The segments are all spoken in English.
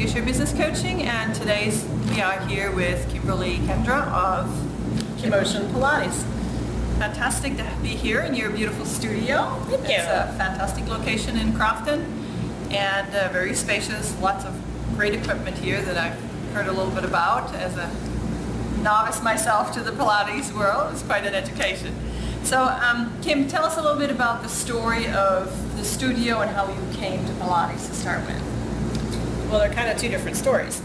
Future Business Coaching, and we are here with Kimberly Kendra of Kimmotion Pilates. Fantastic to be here in your beautiful studio. Thank you. It's a fantastic location in Crofton and very spacious, lots of great equipment here that I've heard a little bit about. As a novice myself to the Pilates world, it's quite an education. So Kim, tell us a little bit about the story of the studio and how you came to Pilates to start with. Well, they're kind of two different stories.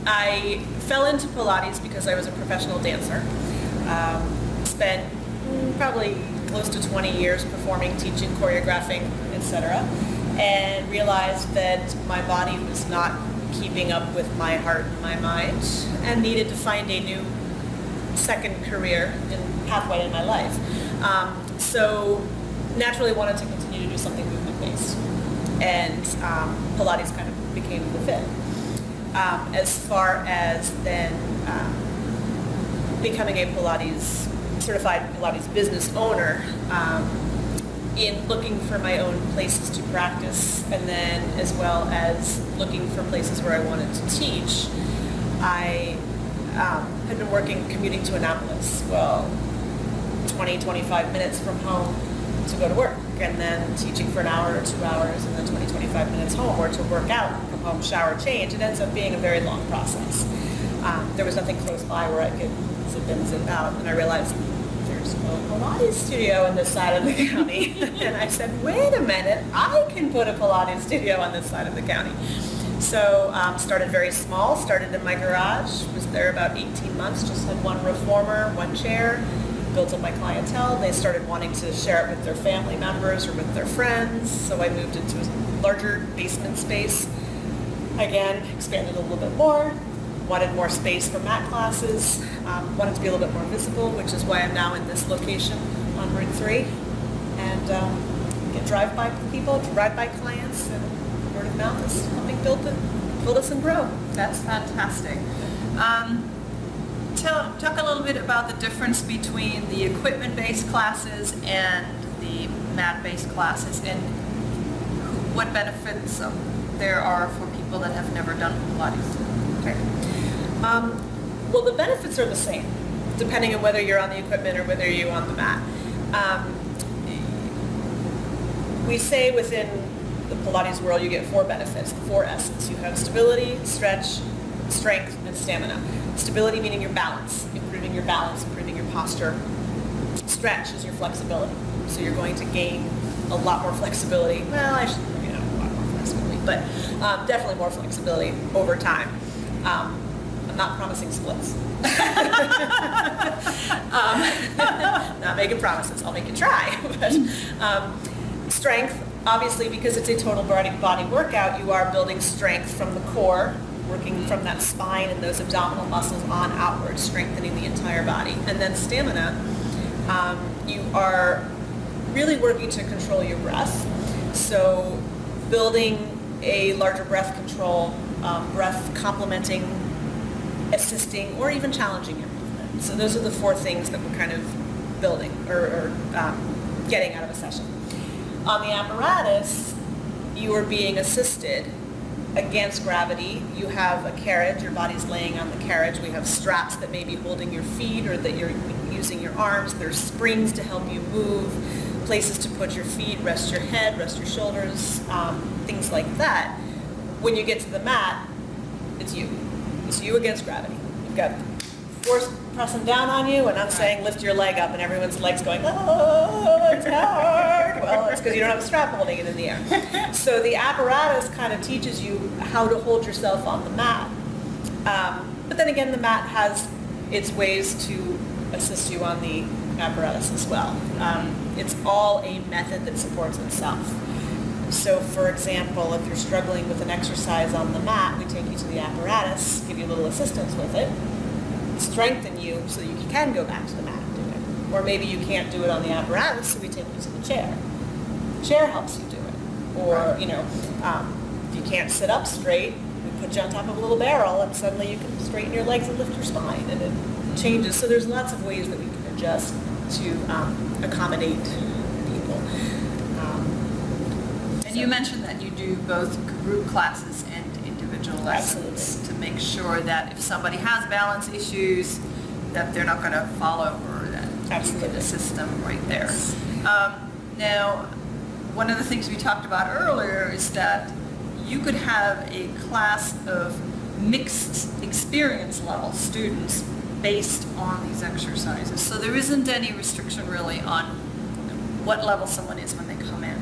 I fell into Pilates because I was a professional dancer. Spent probably close to 20 years performing, teaching, choreographing, etc. And realized that my body was not keeping up with my heart and my mind and needed to find a new second career and pathway in my life. So naturally wanted to continue to do something movement-based. And Pilates kind of became the fit. As far as then becoming a certified Pilates business owner, in looking for my own places to practice, and then as well as looking for places where I wanted to teach, I had been commuting to Annapolis, 20-25 minutes from home to go to work, and then teaching for an hour or 2 hours, and then 20-25 minutes home, or to work out, come home, shower, change. It ends up being a very long process. There was nothing close by where I could zip in, zip out, and I realized there's no Pilates studio on this side of the county. And I said, wait a minute, I can put a Pilates studio on this side of the county. So started very small, started in my garage, was there about 18 months, just had one reformer, one chair, built up my clientele. They started wanting to share it with their family members or with their friends, so I moved into a larger basement space. Again, expanded a little bit more, wanted more space for mat classes, wanted to be a little bit more visible, which is why I'm now in this location on Route 3, and get drive-by people, drive-by clients, and word of mouth is helping build us and grow. That's fantastic. Talk a little bit about the difference between the equipment-based classes and the mat-based classes, and what benefits there are for people that have never done Pilates. Okay. Well, the benefits are the same, depending on whether you're on the equipment or whether you're on the mat. We say within the Pilates world you get 4 benefits, the 4 S's. You have stability, stretch, strength, and stamina. Stability meaning your balance, improving your balance, improving your posture. Stretch is your flexibility. So you're going to gain a lot more flexibility. Well, I should, a lot more flexibility, but definitely more flexibility over time. I'm not promising splits. Not making promises. I'll make you try. But, strength, obviously, because it's a total body workout, you are building strength from the core, working from that spine and those abdominal muscles on outward, strengthening the entire body. And then stamina, you are really working to control your breath. So building a larger breath control, breath complementing, assisting, or even challenging your movement. So those are the 4 things that we're kind of building or getting out of a session. On the apparatus, you are being assisted against gravity. You have a carriage, your body's laying on the carriage. We have straps that may be holding your feet or that you're using your arms. There's springs to help you move, places to put your feet, rest your head, rest your shoulders, things like that. When you get to the mat, it's you. It's you against gravity. You've got force pressing down on you, and I'm saying lift your leg up, and everyone's legs going, oh, it's hard. Well, it's because you don't have a strap holding it in the air. So the apparatus kind of teaches you how to hold yourself on the mat. But then again, the mat has its ways to assist you on the apparatus as well. It's all a method that supports itself. So for example, if you're struggling with an exercise on the mat, we take you to the apparatus, give you a little assistance with it, strengthen you so you can go back to the mat and do it. Or maybe you can't do it on the apparatus, so we take you to the chair. The chair helps you do it. Or, if you can't sit up straight, we put you on top of a little barrel and suddenly you can straighten your legs and lift your spine, and it changes. So there's lots of ways that we can adjust to accommodate people. And you mentioned that you do both group classes and individual individual lessons to make sure that if somebody has balance issues, that they're not going to fall over, that you can assist them right there. Now, one of the things we talked about earlier is that you could have a class of mixed experience level students based on these exercises. So there isn't any restriction really on what level someone is when they come in.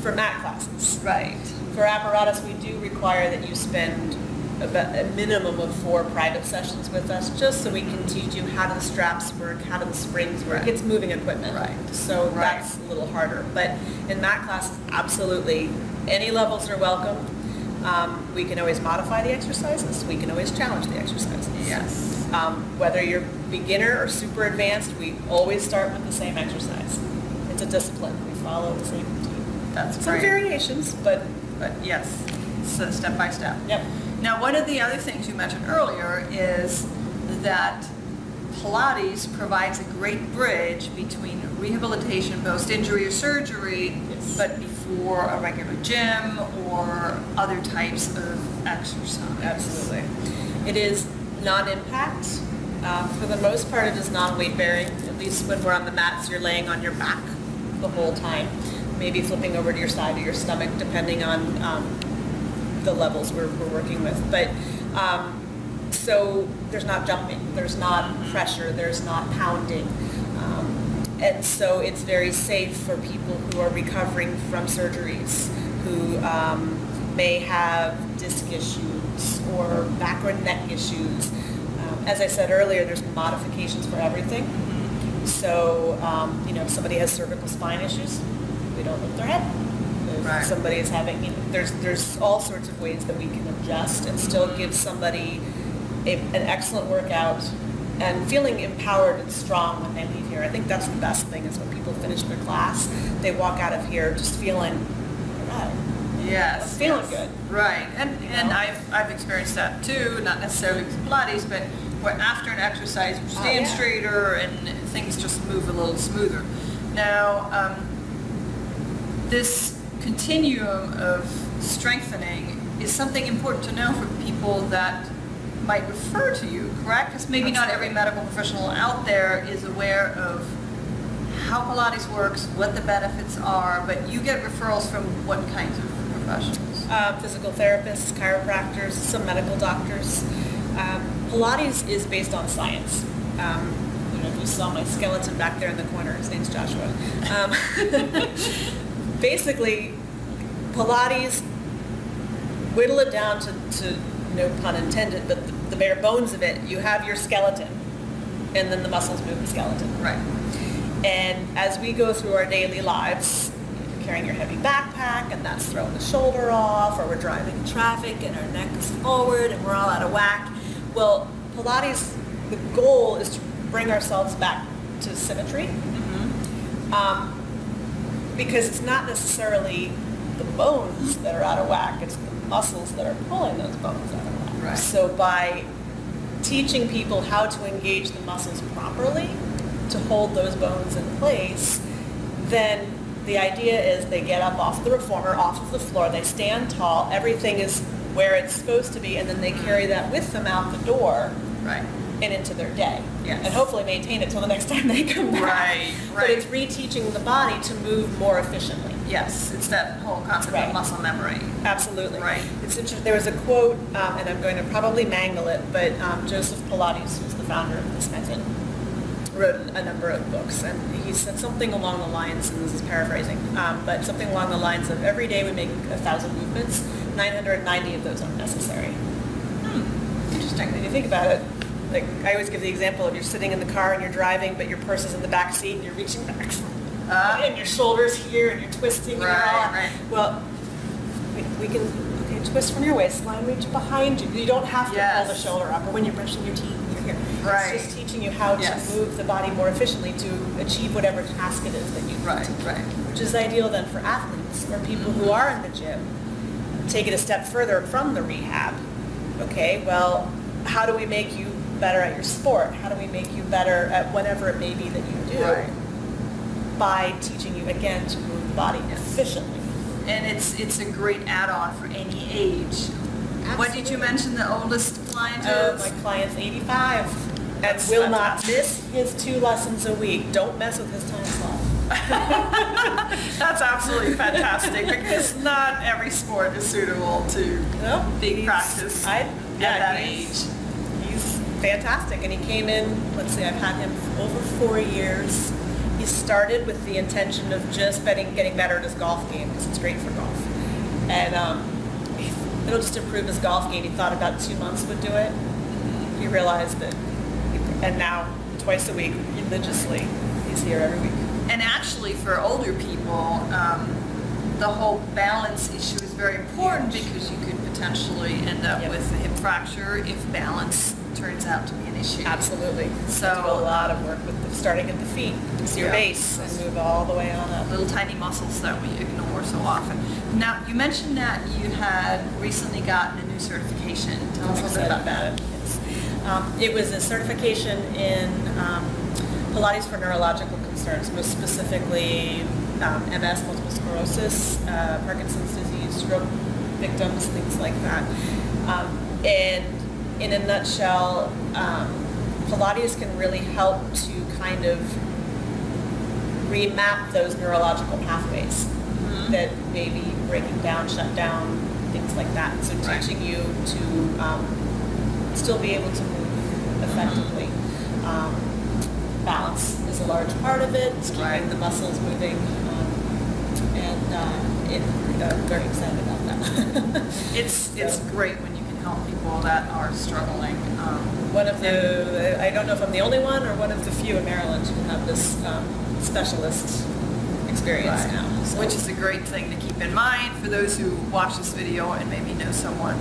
For mat classes. Right. For apparatus, we do require that you spend a minimum of 4 private sessions with us, just so we can teach you how do the straps work, how do the springs work. It's moving equipment. Right. So that's a little harder. But in mat classes, absolutely, any levels are welcome. We can always modify the exercises. We can always challenge the exercises. Yes. Whether you're beginner or super advanced, we always start with the same exercise. It's a discipline. We follow the same routine. That's some great. variations, but yes, so step by step. Yep. Now, one of the other things you mentioned earlier is that Pilates provides a great bridge between rehabilitation, post-injury or surgery, but before a regular gym or other types of exercise. Absolutely. It is non-impact. For the most part, it is non-weight bearing. At least when we're on the mats, you're laying on your back the whole time, maybe flipping over to your side or your stomach, depending on the levels we're working with. But so there's not jumping, there's not pressure, there's not pounding. And so it's very safe for people who are recovering from surgeries, who may have disc issues or back or neck issues. As I said earlier, there's modifications for everything. So, if somebody has cervical spine issues, we don't lift their head. If somebody is having, there's all sorts of ways that we can adjust and still give somebody an excellent workout and feeling empowered and strong when they leave here. I think that's the best thing, is when people finish their class, they walk out of here just feeling, yes, feeling good. Right, and I've experienced that too, not necessarily with Pilates, but where after an exercise you stand straighter and things just move a little smoother. Now, this continuum of strengthening is something important to know for people that might refer to you, correct? Because maybe not every medical professional out there is aware of how Pilates works, what the benefits are, but you get referrals from what kinds of professionals? Physical therapists, chiropractors, some medical doctors. Pilates is based on science. If you saw my skeleton back there in the corner, his name's Joshua. Basically, Pilates, whittle it down to no pun intended, but the bare bones of it, you have your skeleton, and then the muscles move the skeleton. Right. And as we go through our daily lives, you're carrying your heavy backpack, and that's throwing the shoulder off, or we're driving in traffic, and our neck is forward, and we're all out of whack. Well, Pilates, the goal is to bring ourselves back to symmetry. Because it's not necessarily the bones that are out of whack, it's the muscles that are pulling those bones out of whack. Right. So by teaching people how to engage the muscles properly to hold those bones in place, then the idea is they get up off the reformer, off of the floor, they stand tall, everything is where it's supposed to be, and then they carry that with them out the door. Right. And into their day. Yes. And hopefully maintain it till the next time they come back. Right. But it's reteaching the body to move more efficiently. Yes, it's that whole concept of muscle memory. Absolutely. Right. It's interesting. There was a quote, and I'm going to probably mangle it, but Joseph Pilates, who's the founder of this method, wrote a number of books, and he said something along the lines, and this is paraphrasing, but something along the lines of, every day we make 1,000 movements, 990 of those are necessary. Interesting. When you think about it, like, I always give the example of you're sitting in the car and you're driving, but your purse is in the back seat and you're reaching back. And your shoulders here and you're twisting. Right. Well, we can twist from your waistline, reach behind you. You don't have to pull the shoulder up, or when you're brushing your teeth, you're here. Right. It's just teaching you how to move the body more efficiently to achieve whatever task it is that you need to. Right. Which is ideal then for athletes or people who are in the gym. Take it a step further from the rehab. Okay, well, how do we make you better at your sport? How do we make you better at whatever it may be that you do? Right. By teaching you, again, to move the body efficiently. And it's a great add-on for any age What did you mention the oldest client is? My client's 85 and That's will not miss his 2 lessons a week. Don't mess with his time slot. That's absolutely fantastic because not every sport is suitable to big practice at that age. He's fantastic, and he came in, let's see, I've had him for over 4 years. He started with the intention of just getting better at his golf game because it's great for golf. And it'll just improve his golf game. He thought about 2 months would do it. He realized that, and now twice a week, religiously, he's here every week. And actually for older people, the whole balance issue is very important because you could potentially end up with a hip fracture if balance turns out to be an issue. Absolutely. So do a lot of work with starting at the feet. It's your base and move all the way on up. Little tiny muscles that we ignore so often. Now, you mentioned that you had recently gotten a new certification. Tell us a little bit about that. It was a certification in Pilates for neurological concerns, most specifically MS, multiple sclerosis, Parkinson's disease, stroke victims, things like that. And in a nutshell, Pilates can really help to kind of remap those neurological pathways that may be breaking down, shut down, things like that. So teaching you to still be able to move effectively. Balance is a large part of it. It's keeping the muscles moving, and I'm very excited about that. It's great when you can help people that are struggling. One of the, I don't know if I'm the only one or one of the few in Maryland who have this specialist experience now. So. Which is a great thing to keep in mind for those who watch this video and maybe know someone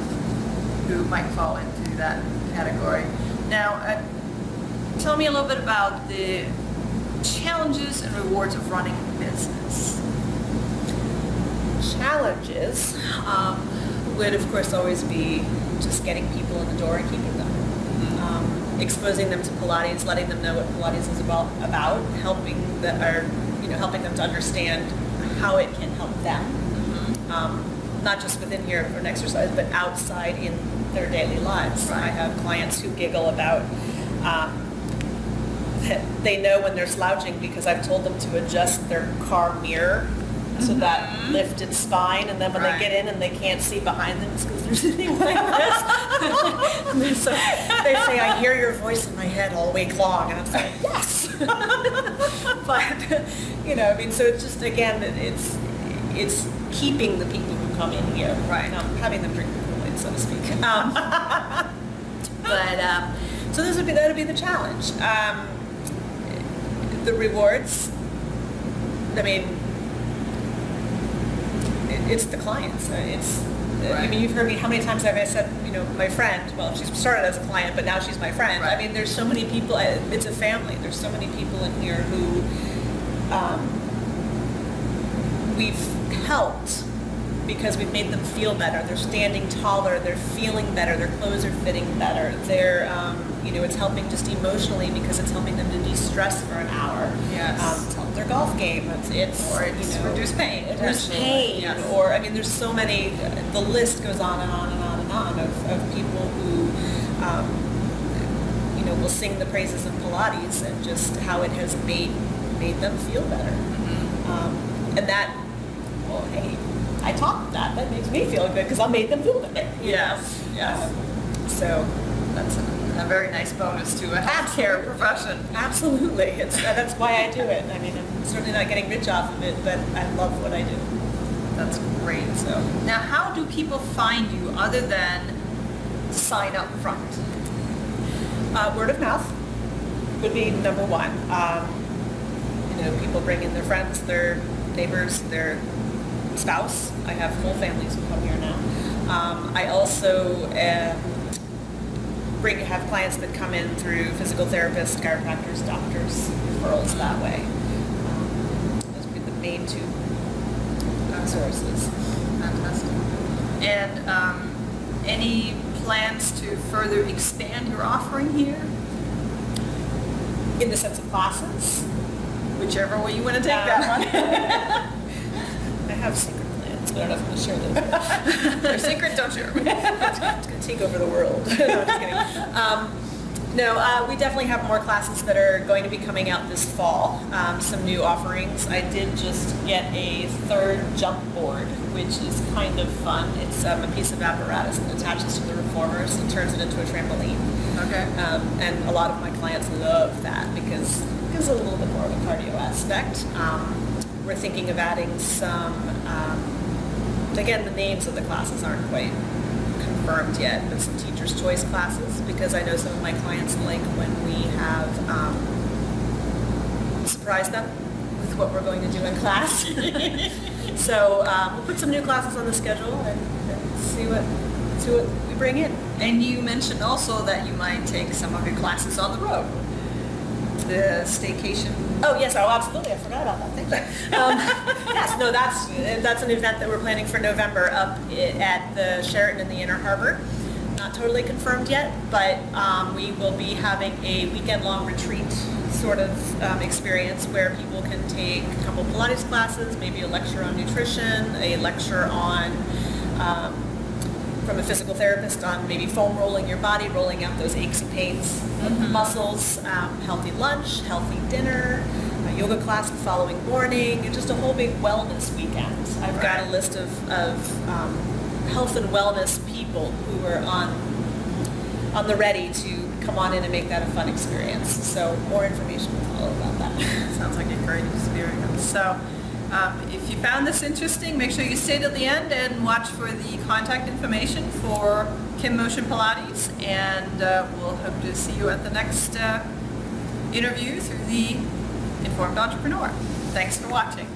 who might fall into that category. Now, tell me a little bit about the challenges and rewards of running a business. Challenges would, of course, always be just getting people in the door and keeping them. Exposing them to Pilates, letting them know what Pilates is about, helping them to understand how it can help them, not just within here for an exercise, but outside in their daily lives. I have clients who giggle about they know when they're slouching because I've told them to adjust their car mirror so that lifted spine, and then when they get in and they can't see behind them, it's because they're sitting like this. So they say, I hear your voice in my head all week long, and I'm saying, yes. But, so it's just, again, it's keeping the people who come in here, having them drink the Kool-Aid, so to speak. So that'll be the challenge. The rewards, it's the clients. You've heard me, how many times have I said, my friend, well, she started as a client, but now she's my friend. There's so many people, it's a family. There's so many people in here who we've helped because we've made them feel better. They're standing taller, they're feeling better, their clothes are fitting better. They're, it's helping just emotionally because it's helping them to de-stress for an hour. It's helping their golf game. It's reduce pain. Reduce pain. Or, there's so many, the list goes on and on and on and on of people who, will sing the praises of Pilates and just how it has made them feel better. And that, well, hey, I taught that. That makes me feel good because I made them feel better. Yes. So that's a very nice bonus to a healthcare profession. Absolutely. That's why I do it. I'm certainly not getting rich off of it, but I love what I do. That's great. So now, how do people find you other than sign up front? Word of mouth would be number one. People bring in their friends, their neighbors, their spouse. I have whole families who come here now. I also have clients that come in through physical therapists, chiropractors, doctors, referrals that way. Those would be the main two sources. Fantastic. And any plans to further expand your offering here? In the sense of classes? Whichever way you want to take that one. I have secret plans. but I don't know if I'm going to share those. They're secret, don't share them. It's going to take over the world. No, I'm just kidding. No, we definitely have more classes that are going to be coming out this fall. Some new offerings. I did just get a third jump board, which is kind of fun. It's a piece of apparatus that attaches to the reformers and turns it into a trampoline. Okay. And a lot of my clients love that because it gives a little bit more of a cardio aspect. We're thinking of adding some, again, the names of the classes aren't quite confirmed yet, but some teacher's choice classes, because I know some of my clients like when we have surprised them with what we're going to do in class. So we'll put some new classes on the schedule and see what we bring in. And you mentioned also that you might take some of your classes on the road. The staycation. Oh yes, oh absolutely, I forgot about that. Thank you. Yes, no, that's an event that we're planning for November up at the Sheraton in the Inner Harbor. Not totally confirmed yet, but we will be having a weekend-long retreat sort of experience where people can take a couple Pilates classes, maybe a lecture on nutrition, a lecture on from a physical therapist on maybe foam rolling your body, rolling out those aches and pains of the muscles, healthy lunch, healthy dinner, a yoga class the following morning, and just a whole big wellness weekend. I've got a list of health and wellness people who are on the ready to come on in and make that a fun experience. So more information will follow about that. Sounds like a great experience. So if you found this interesting, make sure you stay till the end and watch for the contact information for Kimmotion Pilates, and we'll hope to see you at the next interview through the Informed Entrepreneur. Thanks for watching.